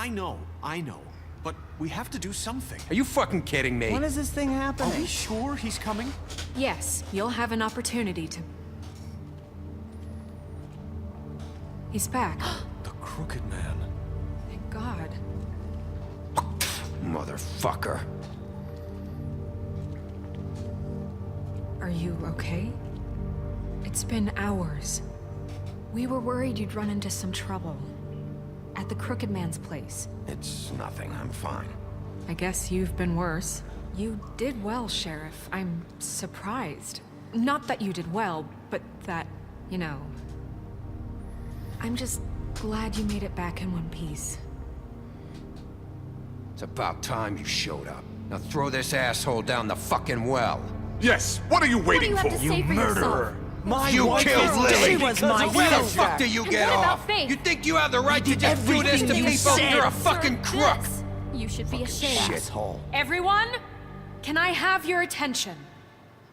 I know. But we have to do something. Are you fucking kidding me? When is this thing happening? Are we sure he's coming? Yes, you'll have an opportunity to... He's back. The Crooked Man. Thank God. Motherfucker. Are you okay? It's been hours. We were worried you'd run into some trouble. At the Crooked Man's place. It's nothing, I'm fine. I guess you've been worse. You did well, Sheriff. I'm surprised. Not that you did well, but that, you know... I'm just glad you made it back in one piece. It's about time you showed up. Now throw this asshole down the fucking well. Yes, what are you waiting What do you have to say for yourself? You killed Lily! She was my Where the sister. fuck do you And get what about off? Faith? You think you have the right to just do this to everything you people? said. You're a fucking crook! This. You should be ashamed. Shithole. Everyone, can I have your attention?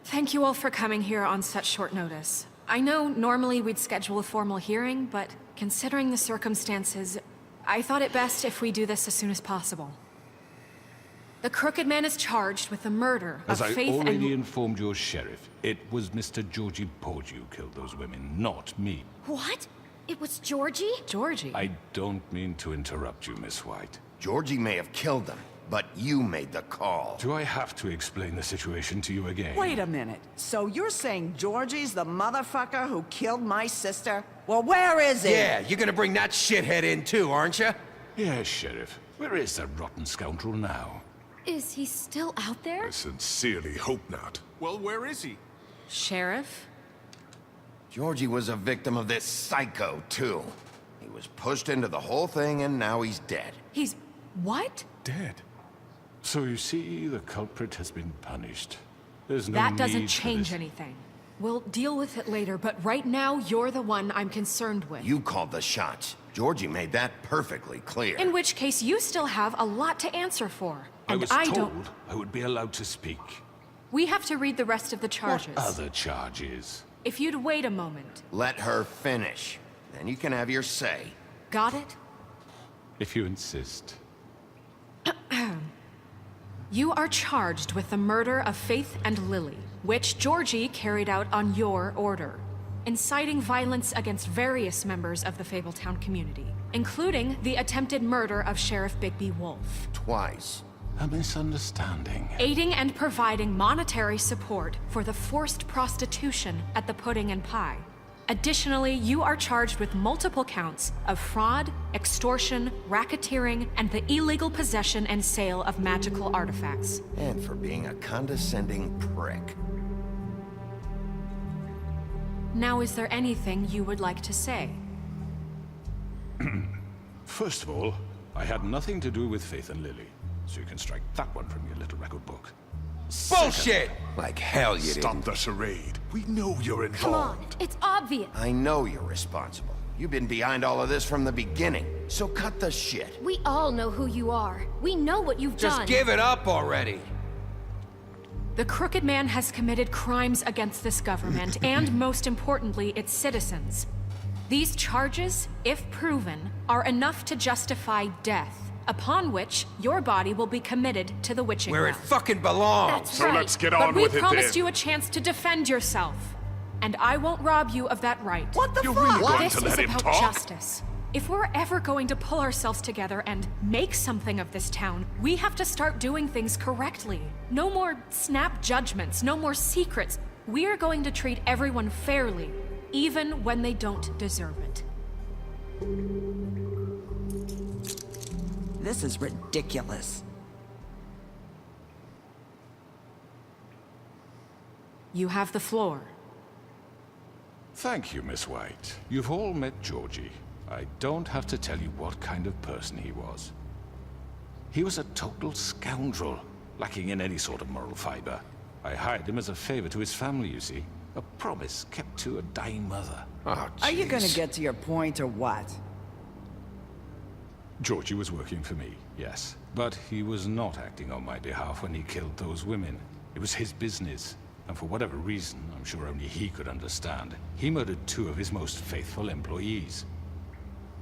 Thank you all for coming here on such short notice. I know normally we'd schedule a formal hearing, but considering the circumstances, I thought it best if we do this as soon as possible. The Crooked Man is charged with the murder of As I Faith already and... informed your sheriff, it was Mr. Georgie Porgy who killed those women, not me. What? It was Georgie? Georgie. I don't mean to interrupt you, Miss White. Georgie may have killed them, but you made the call. Do I have to explain the situation to you again? Wait a minute. So you're saying Georgie's the motherfucker who killed my sister? Well, where is he? Yeah, you're gonna bring that shithead in too, aren't you? Yes, Sheriff. Where is that rotten scoundrel now? Is he still out there? I sincerely hope not. Well, where is he? Sheriff? Georgie was a victim of this psycho, too. He was pushed into the whole thing, and now he's dead. He's... what? Dead. So you see, the culprit has been punished. There's no That need doesn't for change this. anything. We'll deal with it later, but right now, you're the one I'm concerned with. You called the shots. Georgie made that perfectly clear. In which case, you still have a lot to answer for. I And was I told don't... I would be allowed to speak. We have to read the rest of the charges. What other charges? If you'd wait a moment. Let her finish. Then you can have your say. Got it? If you insist. You are charged with the murder of Faith and Lily, which Georgie carried out on your order, inciting violence against various members of the Fabletown community, including the attempted murder of Sheriff Bigby Wolf. Twice. A misunderstanding. Aiding and providing monetary support for the forced prostitution at the Pudding and Pie. Additionally, you are charged with multiple counts of fraud, extortion, racketeering, and the illegal possession and sale of magical artifacts. And for being a condescending prick. Now, is there anything you would like to say? First of all, I had nothing to do with Faith and Lily, so you can strike that one from your little record book. Bullshit! Like hell you Stop didn't. the charade. We know you're Come on, involved. it's obvious. I know you're responsible. You've been behind all of this from the beginning. So cut the shit. We all know who you are. We know what you've Just done. give it up already. The Crooked Man has committed crimes against this government and, most importantly, its citizens. These charges, if proven, are enough to justify death, upon which your body will be committed to the witching Where it well. fucking belongs. That's So right. let's get But on we with it promised then. you a chance to defend yourself, and I won't rob you of that right. What the You're fuck? really going This to is let him about talk? justice. If we're ever going to pull ourselves together and make something of this town, we have to start doing things correctly. No more snap judgments, no more secrets. We are going to treat everyone fairly, even when they don't deserve it. This is ridiculous. You have the floor. Thank you, Miss White. You've all met Georgie. I don't have to tell you what kind of person he was. He was a total scoundrel, lacking in any sort of moral fiber. I hired him as a favor to his family, you see. A promise kept to a dying mother. Oh, Are you gonna jeez. get to your point or what? Georgie was working for me, yes. But he was not acting on my behalf when he killed those women. It was his business. And for whatever reason, I'm sure only he could understand, he murdered two of his most faithful employees.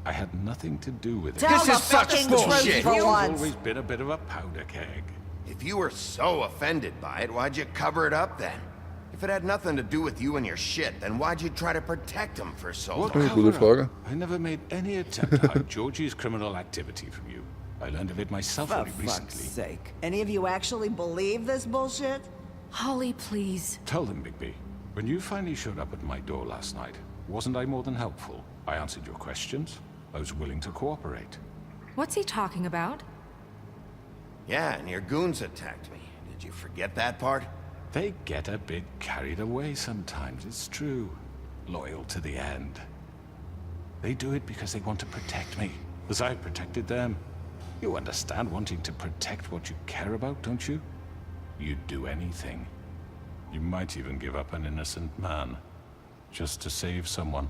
I had nothing to do with it. Tell This the is such fucking bullshit. truth for You've once. always been a bit of a powder keg. If you were so offended by it, why'd you cover it up then? If it had nothing to do with you and your shit, then why'd you try to protect him for so What long? Goede cover-up? vragen. I never made any attempt to hide Georgie's criminal activity from you. I learned of it myself For only fuck's recently. sake. Any of you actually believe this bullshit? Holly, please. Tell them, Bigby. When you finally showed up at my door last night, wasn't I more than helpful? I answered your questions. I was willing to cooperate. What's he talking about? Yeah, and your goons attacked me. Did you forget that part? They get a bit carried away sometimes, it's true. Loyal to the end. They do it because they want to protect me, as I protected them. You understand wanting to protect what you care about, don't you? You'd do anything. You might even give up an innocent man, just to save someone.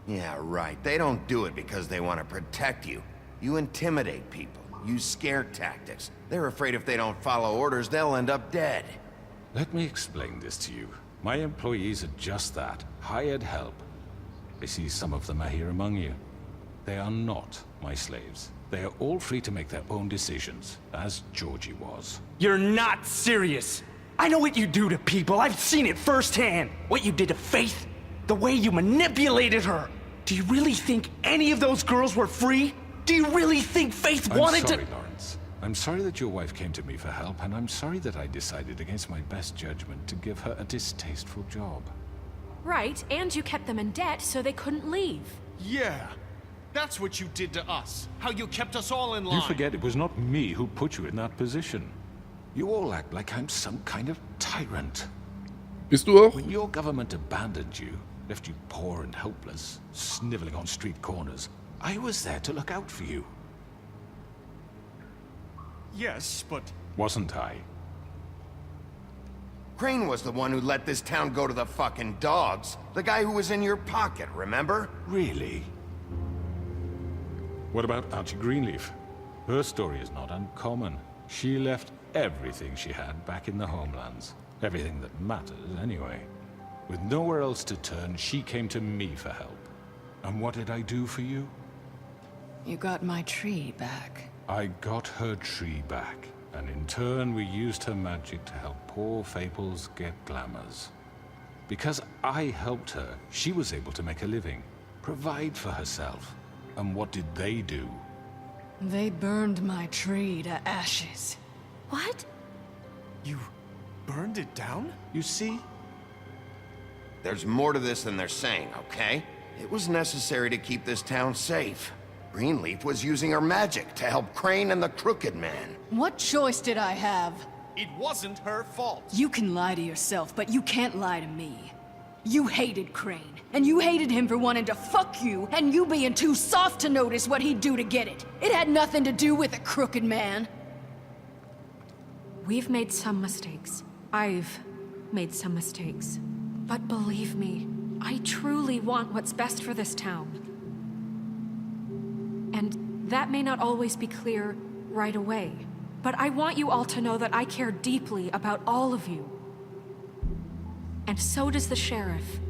Yeah, right. They don't do it because they want to protect you. You intimidate people, use scare tactics. They're afraid if they don't follow orders, they'll end up dead. Let me explain this to you. My employees are just that, hired help. I see some of them are here among you. They are not my slaves. They are all free to make their own decisions, as Georgie was. You're not serious. I know what you do to people. I've seen it firsthand. What you did to Faith, the way you manipulated her. Do you really think any of those girls were free? Do you really think Faith wanted I'm sorry, to... Lawrence. I'm sorry that your wife came to me for help, and I'm sorry that I decided against my best judgment to give her a distasteful job. Right, and you kept them in debt so they couldn't leave. Yeah. That's what you did to us. How you kept us all in line. You forget it was not me who put you in that position. You all act like I'm some kind of tyrant. Bist du auch? When your government abandoned you, left you poor and helpless, sniveling on street corners, I was there to look out for you. Yes, but... Wasn't I? Crane was the one who let this town go to the fucking dogs. The guy who was in your pocket, remember? Really? What about Auntie Greenleaf? Her story is not uncommon. She left everything she had back in the homelands. Everything that matters, anyway. With nowhere else to turn, she came to me for help. And what did I do for you? You got my tree back. I got her tree back, and in turn we used her magic to help poor Faples get glamours. Because I helped her, she was able to make a living, provide for herself. And what did they do? They burned my tree to ashes. What? You burned it down? You see? There's more to this than they're saying, okay? It was necessary to keep this town safe. Greenleaf was using her magic to help Crane and the Crooked Man. What choice did I have? It wasn't her fault. You can lie to yourself, but you can't lie to me. You hated Crane, and you hated him for wanting to fuck you, and you being too soft to notice what he'd do to get it. It had nothing to do with the Crooked Man. We've made some mistakes. I've made some mistakes. But believe me, I truly want what's best for this town. And that may not always be clear right away. But I want you all to know that I care deeply about all of you. And so does the sheriff.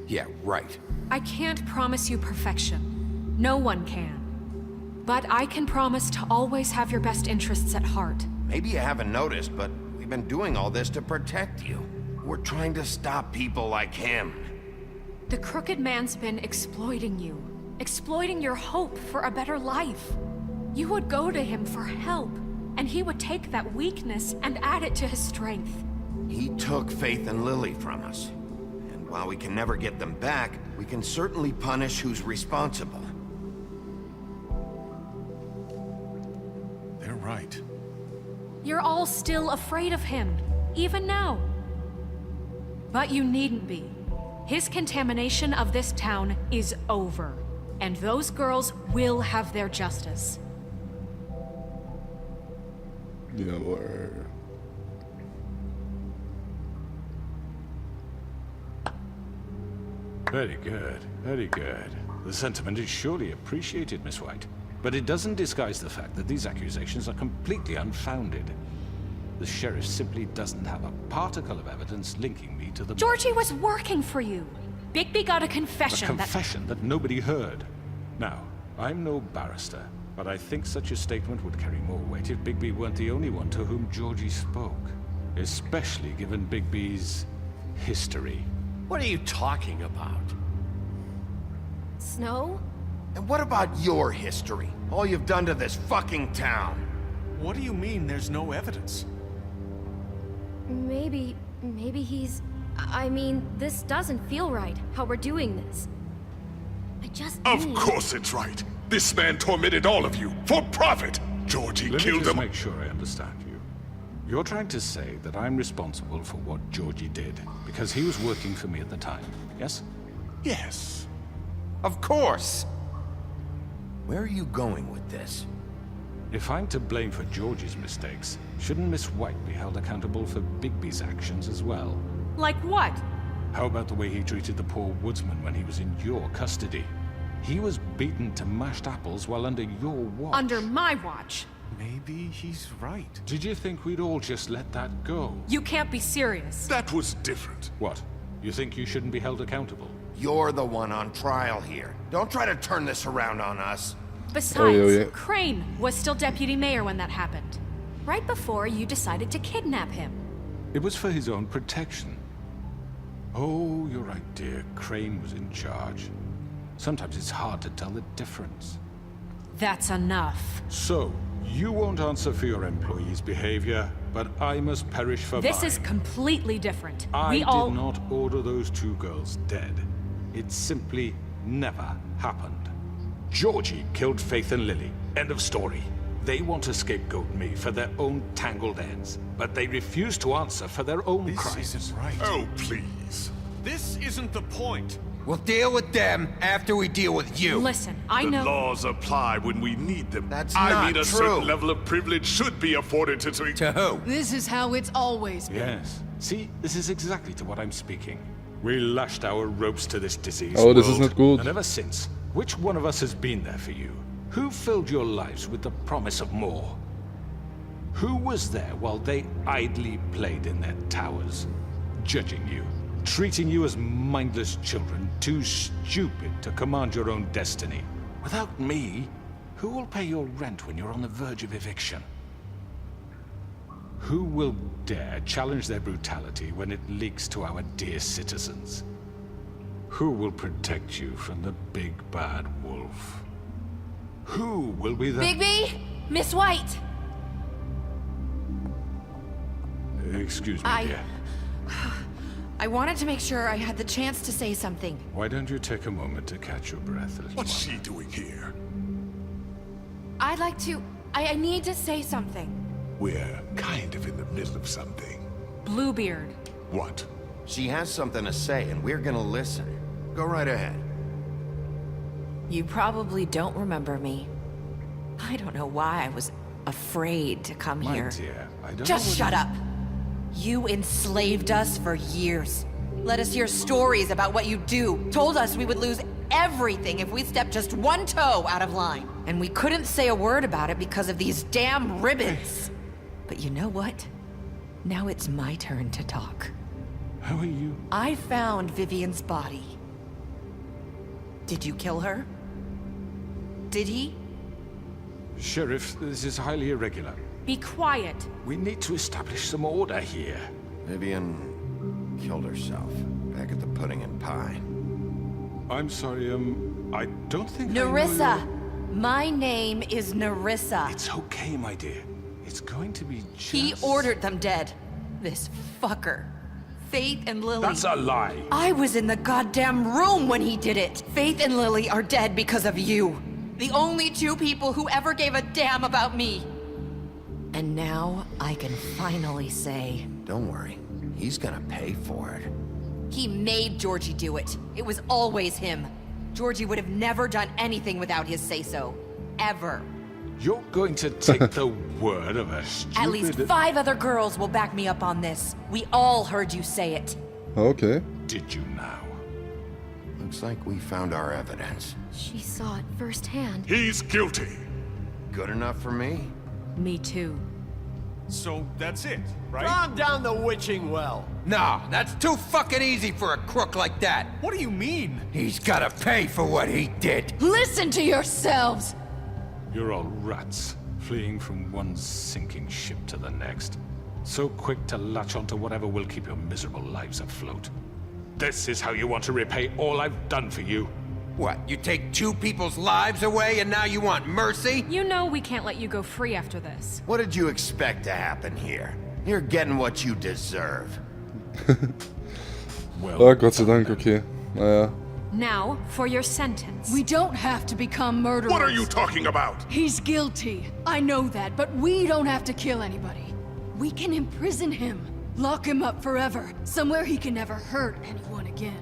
Yeah, right. I can't promise you perfection. No one can. But I can promise to always have your best interests at heart. Maybe you haven't noticed, but we've been doing all this to protect you. We're trying to stop people like him. The Crooked Man's been exploiting you. Exploiting your hope for a better life. You would go to him for help, and he would take that weakness and add it to his strength. He took Faith and Lily from us. And while we can never get them back, we can certainly punish who's responsible. They're right. You're all still afraid of him, even now. But you needn't be. His contamination of this town is over, and those girls will have their justice. Jawohl. Very good, very good. The sentiment is surely appreciated, Miss White. But it doesn't disguise the fact that these accusations are completely unfounded. The sheriff simply doesn't have a particle of evidence linking me to the... Georgie was working for you. Bigby got a A confession confession that nobody heard. Now, I'm no barrister, but I think such a statement would carry more weight if Bigby weren't the only one to whom Georgie spoke. Especially given Bigby's history. What are you talking about? Snow? And what about your history? All you've done to this fucking town? What do you mean there's no evidence? Maybe he's... I mean, this doesn't feel right, how we're doing this. I just Of need... course it's right. This man tormented all of you for profit. Georgie Let me killed just him. make sure I understand you. You're trying to say that I'm responsible for what Georgie did because he was working for me at the time, yes? Yes. Of course! Where are you going with this? If I'm to blame for Georgie's mistakes, shouldn't Miss White be held accountable for Bigby's actions as well? Like what? How about the way he treated the poor woodsman when he was in your custody? He was beaten to mashed apples while under your watch. Under my watch. Maybe he's right. Did you think we'd all just let that go? You can't be serious. That was different. What? You think you shouldn't be held accountable? You're the one on trial here. Don't try to turn this around on us. Besides, yeah. Crane was still deputy mayor when that happened. Right before you decided to kidnap him. It was for his own protection. Oh, you're right, dear. Crane was in charge. Sometimes it's hard to tell the difference. That's enough. So, you won't answer for your employees' behavior, but I must perish for This mine. is completely different. I We all... did not order those two girls dead. It simply never happened. Georgie killed Faith and Lily. End of story. They want to scapegoat me for their own tangled ends, but they refuse to answer for their own This crimes. isn't right. Oh, please. This isn't the point. We'll deal with them after we deal with you. Listen, I The know... laws apply when we need them. That's I not mean, a true. certain level of privilege should be afforded to... To who? This is how it's always been. Yes. See, this is exactly to what I'm speaking. We lashed our ropes to this disease Oh, this world, is not good. And ever since, which one of us has been there for you? Who filled your lives with the promise of more? Who was there while they idly played in their towers, judging you, treating you as mindless children, too stupid to command your own destiny? Without me, who will pay your rent when you're on the verge of eviction? Who will dare challenge their brutality when it leaks to our dear citizens? Who will protect you from the big bad wolf? Who will be the... Bigby! Miss White! Excuse me, dear. I wanted to make sure I had the chance to say something. Why don't you take a moment to catch your breath, little What's one? she doing here? I'd like to... I need to say something. We're kind of in the middle of something. Bluebeard. What? She has something to say, and we're gonna listen. Go right ahead. You probably don't remember me. I don't know why I was afraid to come My here. dear, I don't Just know shut up. You enslaved us for years. Let us hear stories about what you do. Told us we would lose everything if we stepped just one toe out of line. And we couldn't say a word about it because of these damn ribbons. But you know what? Now it's my turn to talk. How are you? I found Vivian's body. Did you kill her? Did he? Sheriff, this is highly irregular. Be quiet. We need to establish some order here. Vivian killed herself back at the Pudding and Pie. I'm sorry, I don't think I know Nerissa! your- My name is Nerissa. It's okay, my dear. It's going to be just... He ordered them dead. This fucker. Faith and Lily. That's a lie. I was in the goddamn room when he did it. Faith and Lily are dead because of you. The only two people who ever gave a damn about me. And now I can finally say... Don't worry. He's gonna pay for it. He made Georgie do it. It was always him. Georgie would have never done anything without his say-so. Ever. You're going to take the word of a stupid... At least 5 other girls will back me up on this. We all heard you say it. Okay. Did you now? Looks like we found our evidence. She saw it firsthand. He's guilty. Good enough for me? Me too. So that's it, right? Calm down the witching well. No, that's too fucking easy for a crook like that. What do you mean? He's gotta pay for what he did. Listen to yourselves! You're all rats, fleeing from one sinking ship to the next. So quick to latch onto whatever will keep your miserable lives afloat. This is how you want to repay all I've done for you. What, you take two people's lives away and now you want mercy? You know we can't let you go free after this. What did you expect to happen here? You're getting what you deserve. Ah, Gott sei Dank, okay. Naja. Now, for your sentence. We don't have to become murderers. What are you talking about? He's guilty. I know that, but we don't have to kill anybody. We can imprison him. Lock him up forever. Somewhere he can never hurt anyone again.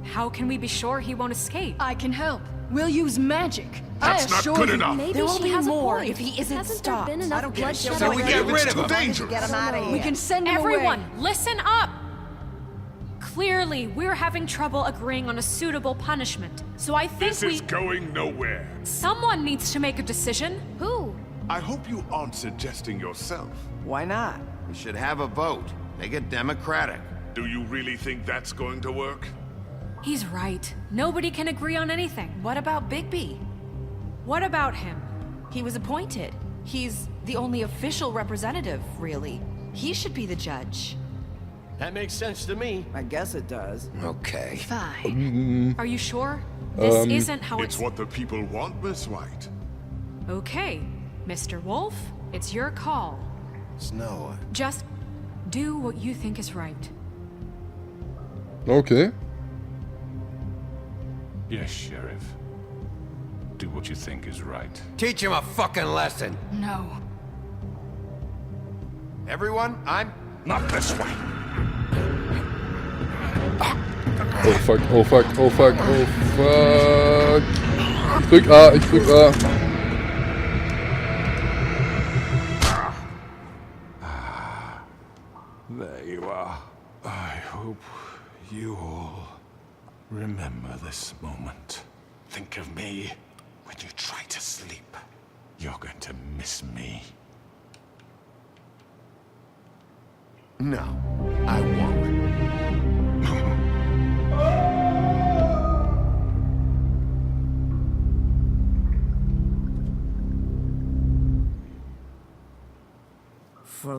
How can we be sure he won't escape? I can help. We'll use magic. That's not good enough. Maybe There will she be has more a point. if he isn't Hasn't stopped. there been enough bloodshed So we get already? rid It's of too him. dangerous. Get him out of here. We can send him Everyone, away. listen up! Clearly, we're having trouble agreeing on a suitable punishment. So I think This is going nowhere. someone needs to make a decision. Who? I hope you aren't suggesting yourself. Why not? We should have a vote. Make it democratic. Do you really think that's going to work? He's right. Nobody can agree on anything. What about Bigby? What about him? He was appointed. He's the only official representative, really. He should be the judge. That makes sense to me. I guess it does. Okay. Fine. Are you sure? This isn't how It's what the people want, Miss White. Okay, Mr. Wolf, it's your call. Snow. Just do what you think is right. Okay. Yes, Sheriff. Do what you think is right. Teach him a fucking lesson. No. Everyone, I'm... Not this way! Oh fuck, oh fuck, oh fuck, oh fuck. Ich drück A, ich drück A. There you are. I hope you all remember this moment. Think of me when you try to sleep. You're going to miss me. No.